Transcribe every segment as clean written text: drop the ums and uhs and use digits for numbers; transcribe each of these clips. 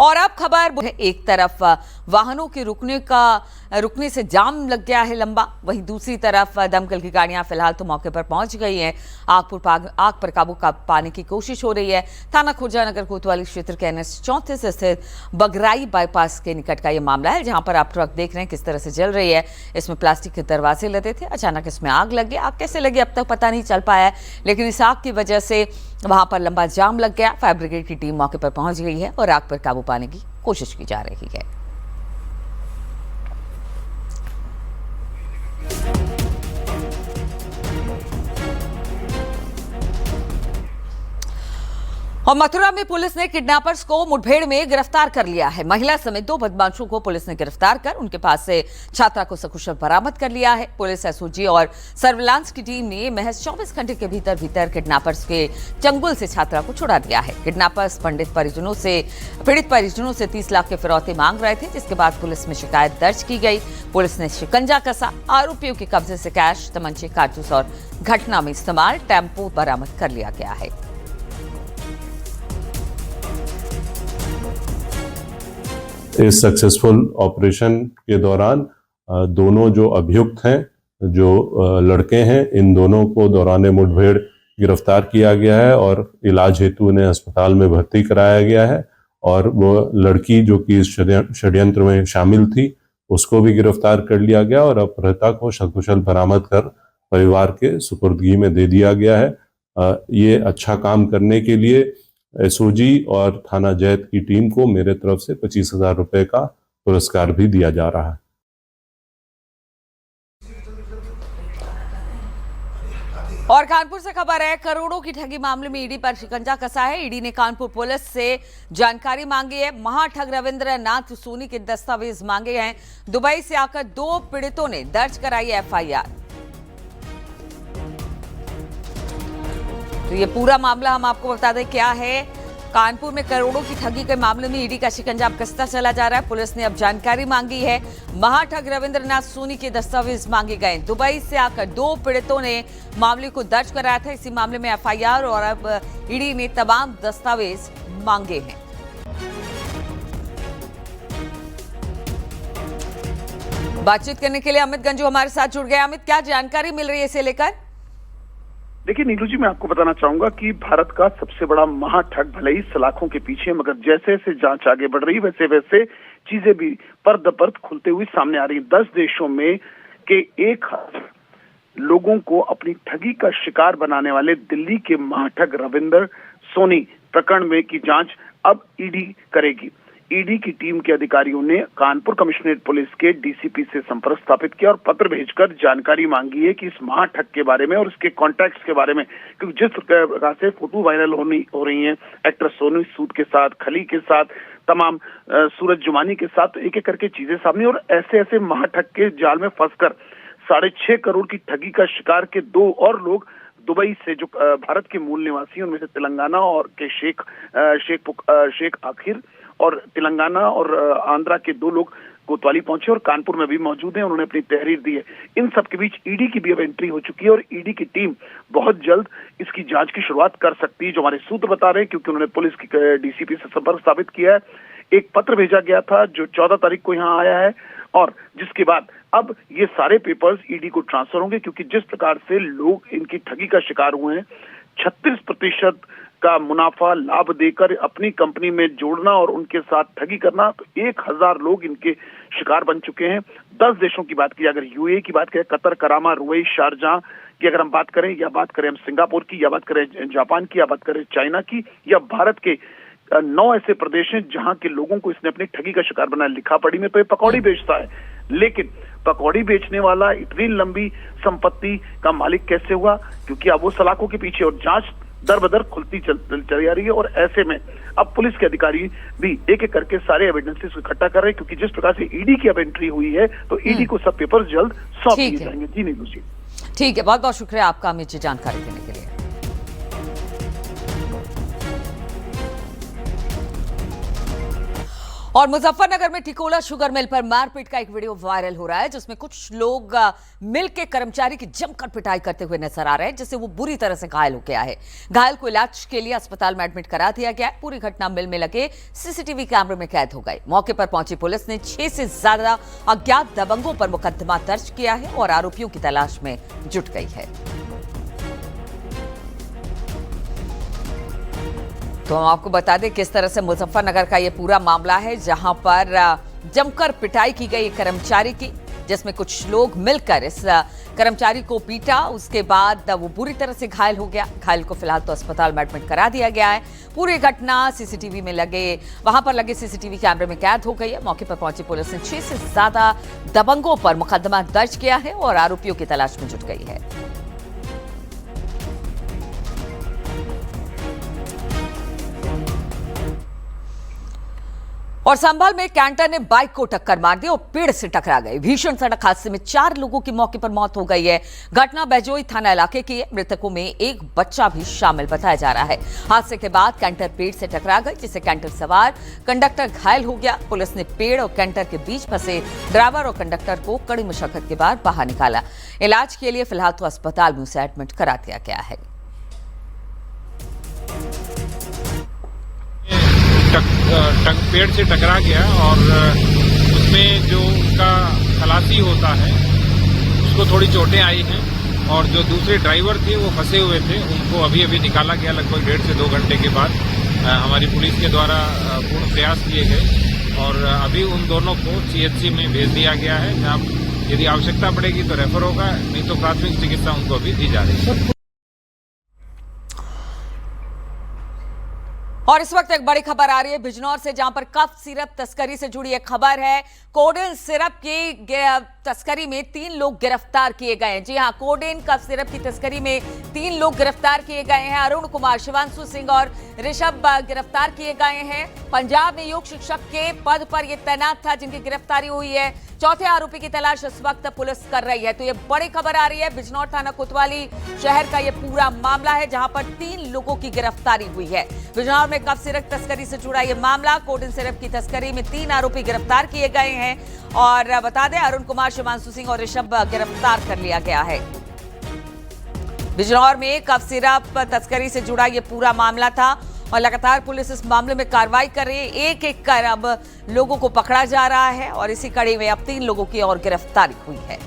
और अब खबर, एक तरफ वाहनों के रुकने से जाम लग गया है लंबा, वहीं दूसरी तरफ दमकल की गाड़ियां फिलहाल तो मौके पर पहुंच गई हैं। आग पर काबू पाने की कोशिश हो रही है। थाना खुर्जा नगर कोतवाली क्षेत्र के NH 34 स्थित बगराई बाईपास के निकट का यह मामला है, जहां पर आप ट्रक देख रहे हैं किस तरह से जल रही है। इसमें प्लास्टिक के दरवाजे लगे थे, अचानक इसमें आग लग गई। आग कैसे लगी अब तक पता नहीं चल पाया है, लेकिन इस आग की वजह से वहां पर लंबा जाम लग गया। फायर ब्रिगेड की टीम मौके पर पहुंच गई है और आग पर काबू पाने की कोशिश की जा रही है। और मथुरा में पुलिस ने किडनैपर्स को मुठभेड़ में गिरफ्तार कर लिया है। महिला समेत 2 बदमाशों को पुलिस ने गिरफ्तार कर उनके पास से छात्रा को सकुशल बरामद कर लिया है। पुलिस, SOG और सर्विलांस की टीम ने महज 24 घंटे के भीतर किडनैपर्स के चंगुल से छात्रा को छुड़ा दिया है। किडनैपर्स पीड़ित परिजनों से 30 लाख के फिरौती मांग रहे थे, जिसके बाद पुलिस में शिकायत दर्ज की गई। पुलिस ने शिकंजा कसा, आरोपियों के कब्जे से कैश, तमंचे, कारतूस और घटना में इस्तेमाल टेम्पो बरामद कर लिया गया है। इस सक्सेसफुल ऑपरेशन के दौरान दोनों जो अभियुक्त हैं, जो लड़के हैं, इन दोनों को दौरान मुठभेड़ गिरफ्तार किया गया है और इलाज हेतु उन्हें अस्पताल में भर्ती कराया गया है। और वो लड़की जो कि इस षड्यंत्र में शामिल थी, उसको भी गिरफ्तार कर लिया गया और अपहृता को सकुशल बरामद कर परिवार के सुपुर्दगी में दे दिया गया है। ये अच्छा काम करने के लिए SOG और थाना जैत की टीम को मेरे तरफ से 25,000 रुपए का पुरस्कार भी दिया जा रहा है। और कानपुर से खबर है, करोड़ों की ठगी मामले में ईडी पर शिकंजा कसा है। ईडी ने कानपुर पुलिस से जानकारी मांगी है। महाठग रविंद्र नाथ सोनी के दस्तावेज मांगे हैं। दुबई से आकर 2 पीड़ितों ने दर्ज कराई FIR। तो ये पूरा मामला हम आपको बता दें क्या है। कानपुर में करोड़ों की ठगी के मामले में ईडी का शिकंजा अब कसता चला जा रहा है। पुलिस ने अब जानकारी मांगी है। महाठग रविंद्रनाथ सोनी के दस्तावेज मांगे गए। दुबई से आकर 2 पीड़ितों ने मामले को दर्ज कराया था। इसी मामले में FIR और अब ईडी ने तमाम दस्तावेज मांगे हैं। बातचीत करने के लिए अमित गंजू हमारे साथ जुड़ गए। अमित, क्या जानकारी मिल रही है इसे लेकर? देखिए नीलू जी, मैं आपको बताना चाहूंगा कि भारत का सबसे बड़ा महाठग भले ही सलाखों के पीछे, मगर जैसे जैसे जांच आगे बढ़ रही वैसे वैसे चीजें भी परत दर परत खुलते हुए सामने आ रही। 10 देशों में के 1,000 लोगों को अपनी ठगी का शिकार बनाने वाले दिल्ली के महाठग रविंदर सोनी प्रकरण में की जांच अब ईडी करेगी। ईडी की टीम के अधिकारियों ने कानपुर कमिश्नरेट पुलिस के DCP से संपर्क स्थापित किया और पत्र भेजकर जानकारी मांगी है कि इस महाठग के बारे में और इसके कॉन्टैक्ट्स के बारे में, क्योंकि जिस प्रकार से फोटो वायरल हो रही हैं एक्टर सोनू सूद के साथ, खली के साथ, तमाम सूरज जुमानी के साथ, एक एक करके चीजें सामने। और ऐसे ऐसे महाठग के जाल में फंसकर 6.5 करोड़ की ठगी का शिकार के 2 और लोग दुबई से, जो भारत के मूल निवासी, उनमें से तेलंगाना और के शेख आखिर और तेलंगाना और आंध्रा के 2 लोग कोतवाली पहुंचे और कानपुर में भी मौजूद हैं। उन्होंने अपनी तहरीर दी है। इन सब के बीच ईडी की भी अब एंट्री हो चुकी है और ईडी की टीम बहुत जल्द इसकी जांच की शुरुआत कर सकती है, जो हमारे सूत्र बता रहे हैं, क्योंकि उन्होंने पुलिस की DCP से संपर्क स्थापित किया है। एक पत्र भेजा गया था जो 14 तारीख को यहाँ आया है और जिसके बाद अब ये सारे पेपर्स ईडी को ट्रांसफर होंगे, क्योंकि जिस प्रकार से लोग इनकी ठगी का शिकार हुए हैं, 36% का मुनाफा लाभ देकर अपनी कंपनी में जोड़ना और उनके साथ ठगी करना, तो 1,000 लोग इनके शिकार बन चुके हैं। 10 देशों की बात की, अगर UAE की बात करें, कतर, करामा, रुवई, शारजाह की अगर हम बात करें, या बात करें हम सिंगापुर की, या बात करें जापान की, या बात करें चाइना की, या भारत के 9 ऐसे प्रदेश हैं जहां के लोगों को इसने अपनी ठगी का शिकार बनाया। लिखापड़ी में तो ये पकौड़ी बेचता है, लेकिन पकौड़ी बेचने वाला इतनी लंबी संपत्ति का मालिक कैसे हुआ? क्योंकि अब वो सलाखों के पीछे और जांच दर बदर खुलती चली जा रही है। और ऐसे में अब पुलिस के अधिकारी भी एक एक करके सारे एविडेंसेस को इकट्ठा कर रहे हैं, क्योंकि जिस प्रकार से ईडी की अब एंट्री हुई है तो ईडी को सब पेपर जल्द सौंप दिए जाएंगे। जी नीलू जी, ठीक है, बहुत बहुत शुक्रिया आपका अमित जी जानकारी देने के लिए। और मुजफ्फरनगर में टिकोला शुगर मिल पर मारपीट का एक वीडियो वायरल हो रहा है जिसमें कुछ लोग मिल के कर्मचारी की जमकर पिटाई करते हुए नजर आ रहे हैं, जिससे वो बुरी तरह से घायल हो गया है। घायल को इलाज के लिए अस्पताल में एडमिट करा दिया गया है। पूरी घटना मिल में लगे सीसीटीवी कैमरे में कैद हो गई। मौके पर पहुंची पुलिस ने 6 से ज्यादा अज्ञात दबंगों पर मुकदमा दर्ज किया है और आरोपियों की तलाश में जुट गई है। तो हम आपको बता दें किस तरह से मुजफ्फरनगर का ये पूरा मामला है, जहां पर जमकर पिटाई की गई कर्मचारी की, जिसमें कुछ लोग मिलकर इस कर्मचारी को पीटा। उसके बाद वो बुरी तरह से घायल हो गया। घायल को फिलहाल तो अस्पताल में एडमिट करा दिया गया है। पूरी घटना सीसीटीवी में वहां पर लगे सीसीटीवी कैमरे में कैद हो गई है। मौके पर पहुंची पुलिस ने 6 से ज्यादा दबंगों पर मुकदमा दर्ज किया है और आरोपियों की तलाश में जुट गई है। और संभल में कैंटर ने बाइक को टक्कर मार दी और पेड़ से टकरा गई। भीषण सड़क हादसे में 4 लोगों की मौके पर मौत हो गई है। घटना बहजोई थाना इलाके की है। मृतकों में एक बच्चा भी शामिल बताया जा रहा है। हादसे के बाद कैंटर पेड़ से टकरा गई, जिससे कैंटर सवार कंडक्टर घायल हो गया। पुलिस ने पेड़ और कैंटर के बीच फंसे ड्राइवर और कंडक्टर को कड़ी मशक्कत के बाद बाहर निकाला। इलाज के लिए फिलहाल तो अस्पताल में उसे एडमिट करा दिया गया है। पेड़ से टकरा गया और उसमें जो उसका खलासी होता है उसको थोड़ी चोटें आई हैं और जो दूसरे ड्राइवर थे वो फंसे हुए थे, उनको अभी अभी निकाला गया। लगभग 1.5 से 2 घंटे के बाद हमारी पुलिस के द्वारा पूर्ण प्रयास किए गए और अभी उन दोनों को सीएचसी में भेज दिया गया है, जहाँ यदि आवश्यकता पड़ेगी तो रेफर होगा, नहीं तो प्राथमिक चिकित्सा उनको अभी दी जा रही है। और इस वक्त एक बड़ी खबर आ रही है बिजनौर से, जहां पर कफ सिरप तस्करी से जुड़ी एक खबर है। कोडेन सिरप की तस्करी में 3 लोग गिरफ्तार किए गए हैं। जी हां, कोडेन कफ सिरप की तस्करी में 3 लोग गिरफ्तार किए गए हैं। अरुण कुमार, शिवांशु सिंह और ऋषभ गिरफ्तार किए गए हैं। पंजाब में योग शिक्षक के पद पर यह तैनात था जिनकी गिरफ्तारी हुई है। चौथे आरोपी की तलाश इस वक्त पुलिस कर रही है। तो ये बड़ी खबर आ रही है। बिजनौर थाना कोतवाली शहर का ये पूरा मामला है, जहां पर 3 लोगों की गिरफ्तारी हुई है। बिजनौर में कफ सिरप तस्करी से जुड़ा ये मामला, कोडेन सिरप की तस्करी में 3 आरोपी गिरफ्तार किए गए हैं। और बता दें, अरुण कुमार, शिवांशु सिंह और ऋषभ गिरफ्तार कर लिया गया है। बिजनौर में कफ सिरप तस्करी से जुड़ा ये पूरा मामला था और लगातार पुलिस इस मामले में कार्रवाई कर रही है। एक एक कर अब लोगों को पकड़ा जा रहा है और इसी कड़ी में अब 3 लोगों की और गिरफ्तारी हुई है।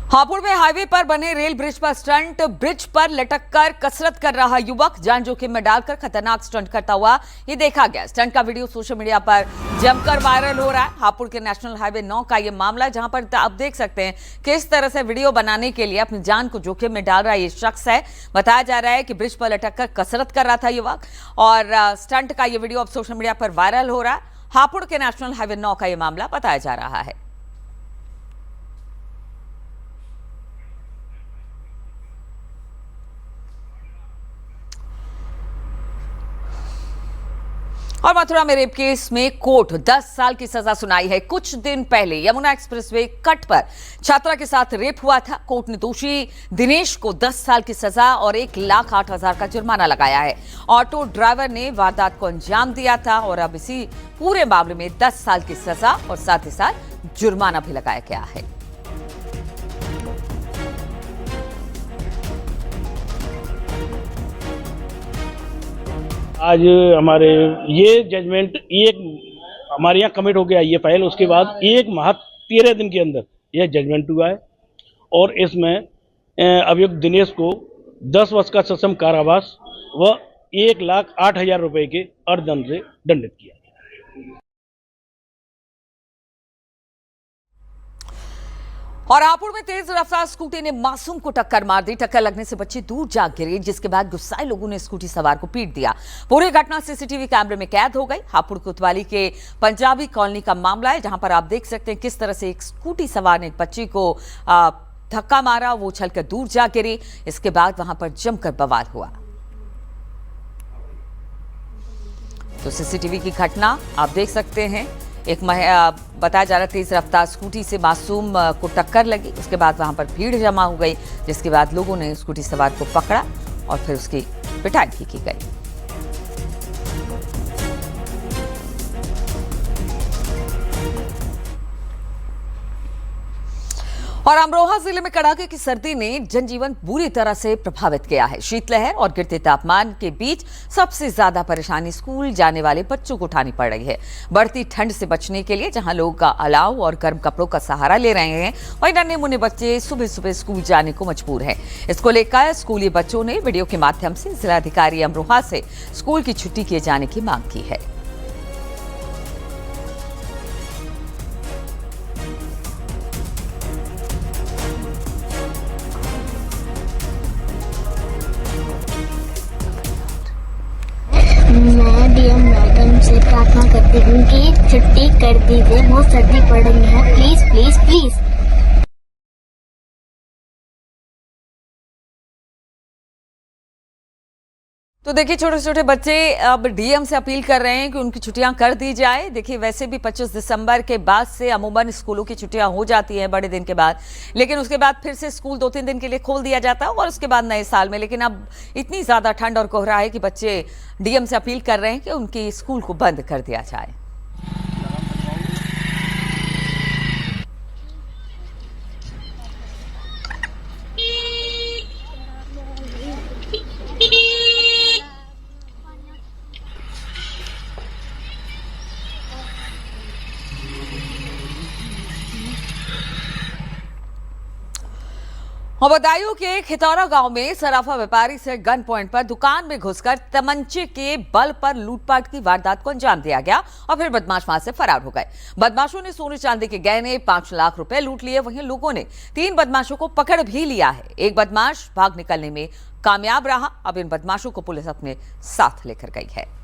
हापुड़ में हाईवे पर बने रेल ब्रिज पर स्टंट, ब्रिज पर लटक कर कसरत कर रहा युवक जान जोखिम में डालकर खतरनाक स्टंट करता हुआ ये देखा गया। स्टंट का वीडियो सोशल मीडिया पर जमकर वायरल हो रहा है। हापुड़ के नेशनल हाईवे 9 का ये मामला, जहां पर आप देख सकते हैं किस तरह से वीडियो बनाने के लिए अपनी जान को जोखिम में डाल रहा ये शख्स है। बताया जा रहा है कि ब्रिज पर लटक कर कसरत कर रहा था युवक और स्टंट का ये वीडियो अब सोशल मीडिया पर वायरल हो रहा है। हापुड़ के नेशनल हाईवे 9 का यह मामला बताया जा रहा है। और मथुरा में रेप केस में कोर्ट 10 साल की सजा सुनाई है। कुछ दिन पहले यमुना एक्सप्रेसवे कट पर छात्रा के साथ रेप हुआ था। कोर्ट ने दोषी दिनेश को 10 साल की सजा और 1,08,000 का जुर्माना लगाया है। ऑटो ड्राइवर ने वारदात को अंजाम दिया था और अब इसी पूरे मामले में 10 साल की सजा और साथ ही साथ जुर्माना भी लगाया गया है। आज हमारे ये जजमेंट एक हमारे यहाँ कमिट हो गया ये फाइल, उसके बाद 1 माह 13 दिन के अंदर यह जजमेंट हुआ है और इसमें अभियुक्त दिनेश को 10 वर्ष का सश्रम कारावास व 1,08,000 रुपए के अर्थदंड से दंडित किया। और हापुड़ में तेज रफ्तार स्कूटी ने मासूम को टक्कर मार दी। टक्कर लगने से बच्चे दूर जा गिरे, जिसके बाद गुस्साए लोगों ने स्कूटी सवार को पीट दिया। पूरी घटना सीसीटीवी कैमरे में कैद हो गई। हापुड़ कोतवाली के पंजाबी कॉलोनी का मामला है, जहां पर आप देख सकते हैं किस तरह से एक स्कूटी सवार ने एक बच्ची को धक्का मारा, वो उछलकर दूर जा गिरी। इसके बाद वहां पर जमकर बवाल हुआ। तो सीसीटीवी की घटना आप देख सकते हैं। एक बताया जा रहा तेज रफ्तार स्कूटी से मासूम को टक्कर लगी। उसके बाद वहां पर भीड़ जमा हो गई, जिसके बाद लोगों ने स्कूटी सवार को पकड़ा और फिर उसकी पिटाई भी की गई। और अमरोहा जिले में कड़ाके की सर्दी ने जनजीवन बुरी तरह से प्रभावित किया है। शीतलहर और गिरते तापमान के बीच सबसे ज्यादा परेशानी स्कूल जाने वाले बच्चों को उठानी पड़ रही है। बढ़ती ठंड से बचने के लिए जहां लोग अलाव और गर्म कपड़ों का सहारा ले रहे हैं, वहीं नन्हे मुन्ने बच्चे सुबह सुबह स्कूल जाने को मजबूर हैं। इसको लेकर स्कूली बच्चों ने वीडियो के माध्यम से जिलाधिकारी अमरोहा से स्कूल की छुट्टी किए जाने की मांग की है। मैं डीएम मैडम से प्रार्थना करती हूँ कि छुट्टी कर दीजिए, बहुत सर्दी पड़ रही है, प्लीज प्लीज प्लीज। तो देखिए, छोटे छोटे बच्चे अब डीएम से अपील कर रहे हैं कि उनकी छुट्टियां कर दी जाए। देखिए, वैसे भी 25 दिसंबर के बाद से अमूमन स्कूलों की छुट्टियां हो जाती हैं बड़े दिन के बाद, लेकिन उसके बाद फिर से स्कूल 2-3 दिन के लिए खोल दिया जाता है और उसके बाद नए साल में। लेकिन अब इतनी ज्यादा ठंड और कोहरा है कि बच्चे डीएम से अपील कर रहे हैं कि उनकी स्कूल को बंद कर दिया जाए। और बदायूं के खितौरा गांव में सराफा व्यापारी से गन पॉइंट पर दुकान में घुसकर तमंचे के बल पर लूटपाट की वारदात को अंजाम दिया गया और फिर बदमाश वहां से फरार हो गए। बदमाशों ने सोने चांदी के गहने 5 लाख रुपए लूट लिए। वहीं लोगों ने 3 बदमाशों को पकड़ भी लिया है। एक बदमाश भाग निकलने में कामयाब रहा। अब इन बदमाशों को पुलिस अपने साथ लेकर गई है।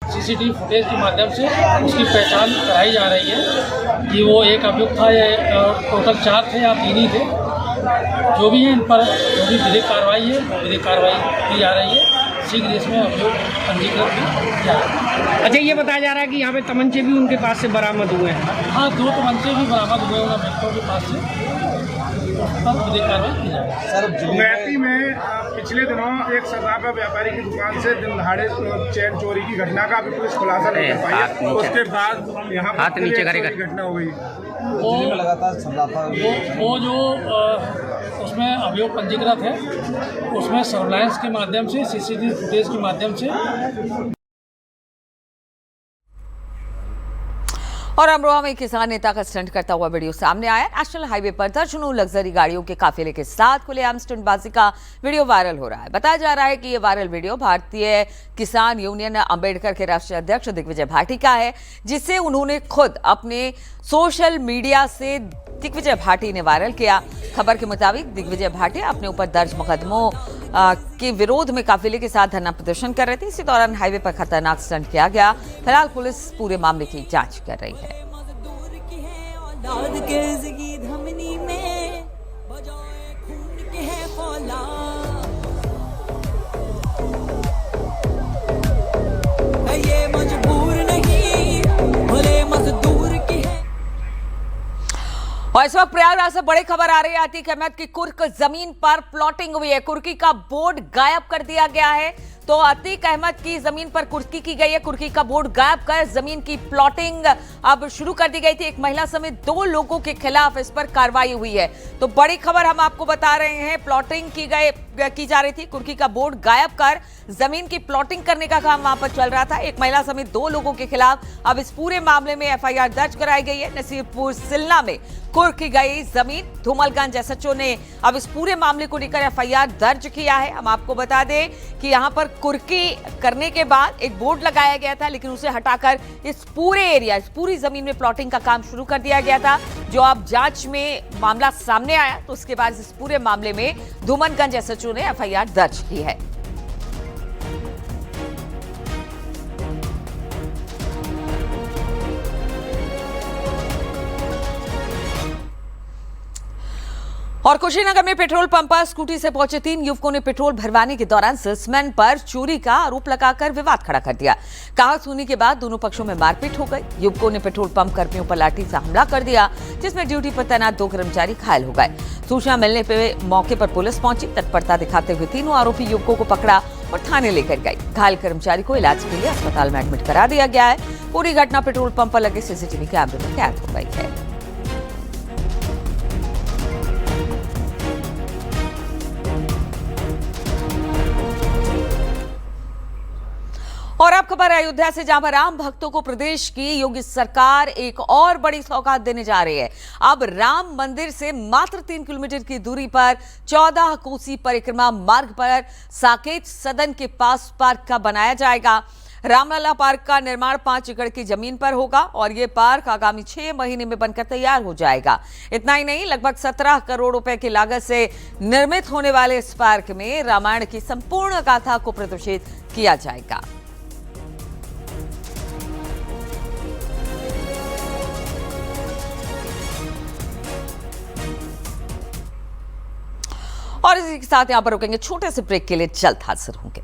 सीसीटीवी फुटेज के माध्यम से उसकी पहचान कराई जा रही है कि वो एक अभियुक्त था या टोटल 4 थे या 3 ही थे। जो भी है इन पर जो भी विधिक कार्रवाई है वो विधिक कार्रवाई की जा रही है। शीघ्र इसमें अभियुक्त पंजीकृत भी किया है। अच्छा, ये बताया जा रहा है कि यहाँ पे तमंचे भी उनके पास से बरामद हुए हैं। हाँ, 2 तमंचे भी बरामद हुए उन अभियुक्तों के पास से, पर विधिक कार्रवाई की जाएगी। मैती में पिछले दिनों एक सराफा व्यापारी की दुकान से दिन दहाड़े चैन चोरी की घटना का अभी पुलिस खुलासा नहीं कर पाई है। उसके बाद यहाँ पर घटना हो गई। वो जो उसमें अभियोग पंजीकृत है, उसमें सर्विलांस के माध्यम से, सीसीटीवी फुटेज के माध्यम से। और अमरोहा में किसान नेता का स्टंट करता हुआ वीडियो सामने आया। नेशनल हाईवे पर दर्जनों लग्जरी गाड़ियों के काफिले के साथ खुलेआम स्टंटबाजी का वीडियो वायरल हो रहा है। बताया जा रहा है कि ये वायरल वीडियो भारतीय किसान यूनियन अंबेडकर के राष्ट्रीय अध्यक्ष दिग्विजय भाटी का है, जिसे उन्होंने खुद अपने सोशल मीडिया से दिग्विजय भाटी ने वायरल किया। खबर के मुताबिक दिग्विजय भाटी अपने ऊपर दर्ज मुकदमों के विरोध में काफिले के साथ धरना प्रदर्शन कर रहे थे। इसी दौरान हाईवे पर खतरनाक स्टंट किया गया। फिलहाल पुलिस पूरे मामले की जांच कर रही है। और इस वक्त प्रयागराज से बड़ी खबर आ रही है। अतीक अहमद की कुर्क जमीन पर प्लॉटिंग हुई है। कुर्की का बोर्ड गायब कर दिया गया है। तो अतीक अहमद की जमीन पर कुर्की की गई है। कुर्की का बोर्ड गायब कर जमीन की प्लॉटिंग अब शुरू कर दी गई थी। एक महिला समेत 2 लोगों के खिलाफ इस पर कार्रवाई हुई है। तो बड़ी खबर हम आपको बता रहे हैं। प्लॉटिंग की जा रही थी। कुर्की का बोर्ड गायब कर जमीन की प्लॉटिंग करने का काम वहां पर चल रहा था। एक महिला समेत 2 लोगों के खिलाफ अब इस पूरे मामले में एफआईआर दर्ज कराई गई है। नसीरपुर सिलना में कुर्क की गई जमीन। धूमलगंज एसएचओ ने अब इस पूरे मामले को लेकर एफआईआर दर्ज किया है। हम आपको बता दें कि यहां पर कुर्की करने के बाद एक बोर्ड लगाया गया था, लेकिन उसे हटाकर इस पूरे एरिया, इस पूरी जमीन में प्लॉटिंग का काम शुरू कर दिया गया था। जो अब जांच में मामला सामने आया, तो उसके बाद इस पूरे मामले में धूमलगंज एसएचओ ने एफआईआर दर्ज की है। और कुशीनगर में पेट्रोल पंप पर स्कूटी से पहुंचे 3 युवकों ने पेट्रोल भरवाने के दौरान सेल्समैन पर चोरी का आरोप लगाकर विवाद खड़ा कर दिया। कहा सुनी के बाद दोनों पक्षों में मारपीट हो गई। युवकों ने पेट्रोल पंप कर्मियों पर लाठी से हमला कर दिया, जिसमें ड्यूटी पर तैनात 2 कर्मचारी घायल हो गए। सूचना मिलने पर मौके पर पुलिस पहुंची। तत्परता दिखाते हुए तीनों आरोपी युवकों को पकड़ा और थाने लेकर गई। घायल कर्मचारी को इलाज के लिए अस्पताल में एडमिट करा दिया गया है। पूरी घटना पेट्रोल पंप पर लगे सीसीटीवी कैमरे में कैद हो गई है। और अब खबर अयोध्या से, जहां पर राम भक्तों को प्रदेश की योगी सरकार एक और बड़ी सौगात देने जा रही है। अब राम मंदिर से मात्र 3 किलोमीटर की दूरी पर 14 कोसी परिक्रमा मार्ग पर साकेत सदन के पास पार्क का बनाया जाएगा। रामलला पार्क का निर्माण 5 एकड़ की जमीन पर होगा और ये पार्क आगामी 6 महीने में बनकर तैयार हो जाएगा। इतना ही नहीं, लगभग 17 करोड़ रुपए की लागत से निर्मित होने वाले इस पार्क में रामायण की संपूर्ण गाथा को प्रदर्शित किया जाएगा। और इसी के साथ यहां पर रुकेंगे, छोटे से ब्रेक के लिए जल्द हाजिर होंगे।